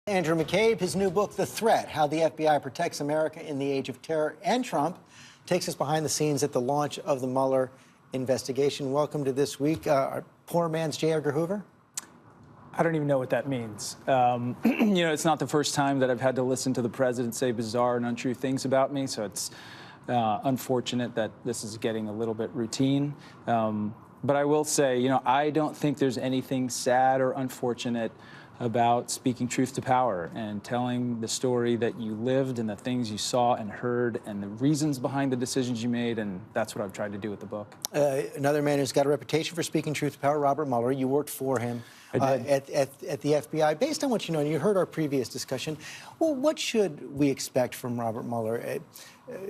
Andrew McCabe, his new book, The Threat, How the FBI Protects America in the Age of Terror and Trump, takes us behind the scenes at the launch of the Mueller investigation. Welcome to This Week. Poor man's J. Edgar Hoover? I don't even know what that means. It's not the first time that I've had to listen to the president say bizarre and untrue things about me, so it's unfortunate that this is getting a little bit routine. But I will say, I don't think there's anything sad or unfortunate about speaking truth to power and telling the story that you lived and the things you saw and heard and the reasons behind the decisions you made, and that's what I've tried to do with the book. Another man who's got a reputation for speaking truth to power, Robert Mueller. You worked for him at the FBI. Based on what you know, and you heard our previous discussion, well, what should we expect from Robert Mueller?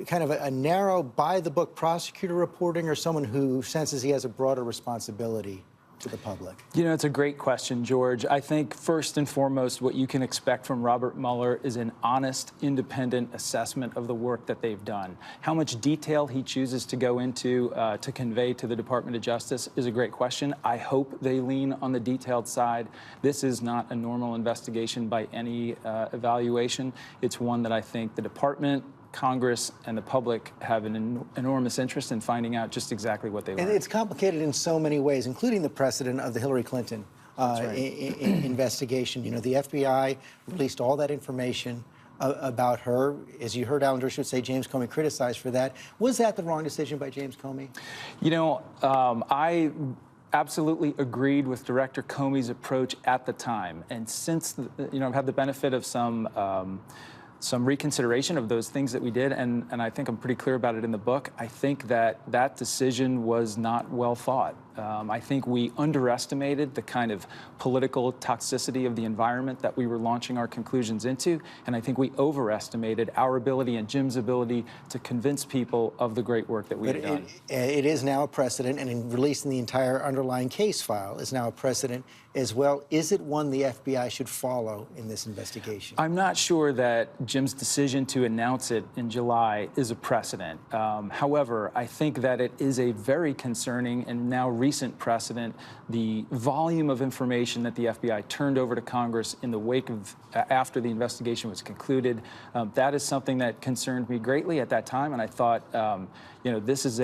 Kind of a narrow, by-the-book prosecutor reporting, or someone who senses he has a broader responsibility to the public? It's a great question, George. I think first and foremost, what you can expect from Robert Mueller is an honest, independent assessment of the work that they've done. How much detail he chooses to go into to convey to the Department of Justice is a great question. I hope they lean on the detailed side. This is not a normal investigation by any evaluation. It's one that I think the department, Congress, and the public have an enormous interest in finding out just exactly what they learned. It's complicated in so many ways, including the precedent of the Hillary Clinton investigation. The FBI released all that information about her. As you heard Alan Dershowitz say, James Comey criticized for that. Was that the wrong decision by James Comey? I absolutely agreed with Director Comey's approach at the time. And since, I've had the benefit of some reconsideration of those things that we did, and I think I'm pretty clear about it in the book. I think that decision was not well thought. I think we underestimated the kind of political toxicity of the environment that we were launching our conclusions into, and I think we overestimated our ability and Jim's ability to convince people of the great work that we had done. It is now a precedent, and in releasing the entire underlying case file is now a precedent as well. Is it one the FBI should follow in this investigation? I'm not sure that Jim's decision to announce it in July is a precedent. However, I think that it is a very concerning and now recent precedent. The volume of information that the FBI turned over to Congress in the wake of, after the investigation was concluded, that is something that concerned me greatly at that time, and I thought, this is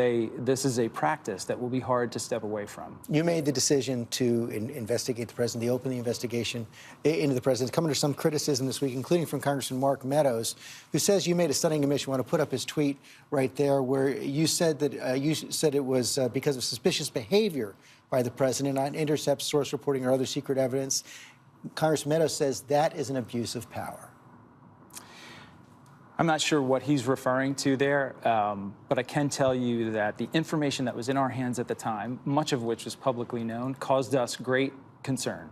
a practice that will be hard to step away from. You made the decision to investigate the president, to open the investigation into the president. Come under some criticism this week, including from Congressman Mark Meadows, who says you made a stunning admission. I want to put up his tweet right there, where you said that it was because of suspicious behavior by the president on intercept, source reporting, or other secret evidence. Congressman Meadows says that is an abuse of power. I'm not sure what he's referring to there, but I can tell you that the information that was in our hands at the time, much of which was publicly known, caused us great concern.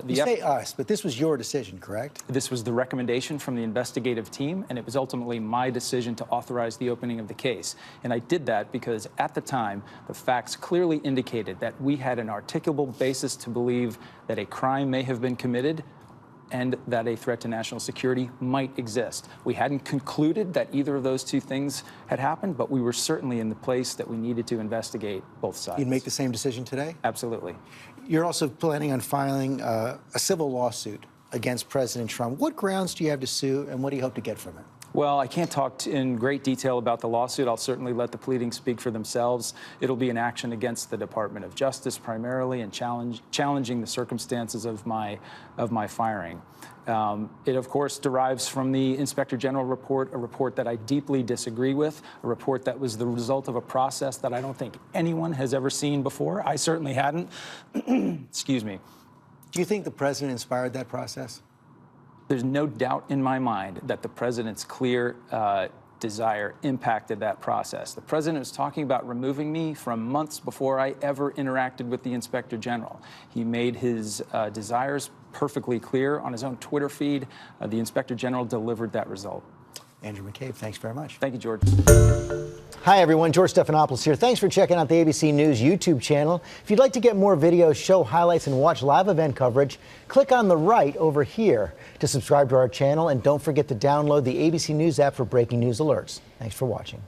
You say us, but this was your decision, correct? This was the recommendation from the investigative team, and it was ultimately my decision to authorize the opening of the case. And I did that because at the time, the facts clearly indicated that we had an articulable basis to believe that a crime may have been committed and that a threat to national security might exist. We hadn't concluded that either of those two things had happened, but we were certainly in the place that we needed to investigate both sides. You'd make the same decision today? Absolutely. You're also planning on filing a civil lawsuit against President Trump. What grounds do you have to sue, and what do you hope to get from it? Well, I can't talk in great detail about the lawsuit. I'll certainly let the pleadings speak for themselves. It'll be an action against the Department of Justice primarily, and challenging the circumstances of my firing. It, of course, derives from the Inspector General report, a report that I deeply disagree with, a report that was the result of a process that I don't think anyone has ever seen before. I certainly hadn't. Excuse me. Do you think the president inspired that process? There's no doubt in my mind that the president's clear desire impacted that process. The president was talking about removing me from months before I ever interacted with the Inspector General. He made his desires perfectly clear on his own Twitter feed. The Inspector General delivered that result. Andrew McCabe, thanks very much. Thank you, George. Hi, everyone. George Stephanopoulos here. Thanks for checking out the ABC News YouTube channel. If you'd like to get more videos, show highlights, and watch live event coverage, click on the right over here to subscribe to our channel. And don't forget to download the ABC News app for breaking news alerts. Thanks for watching.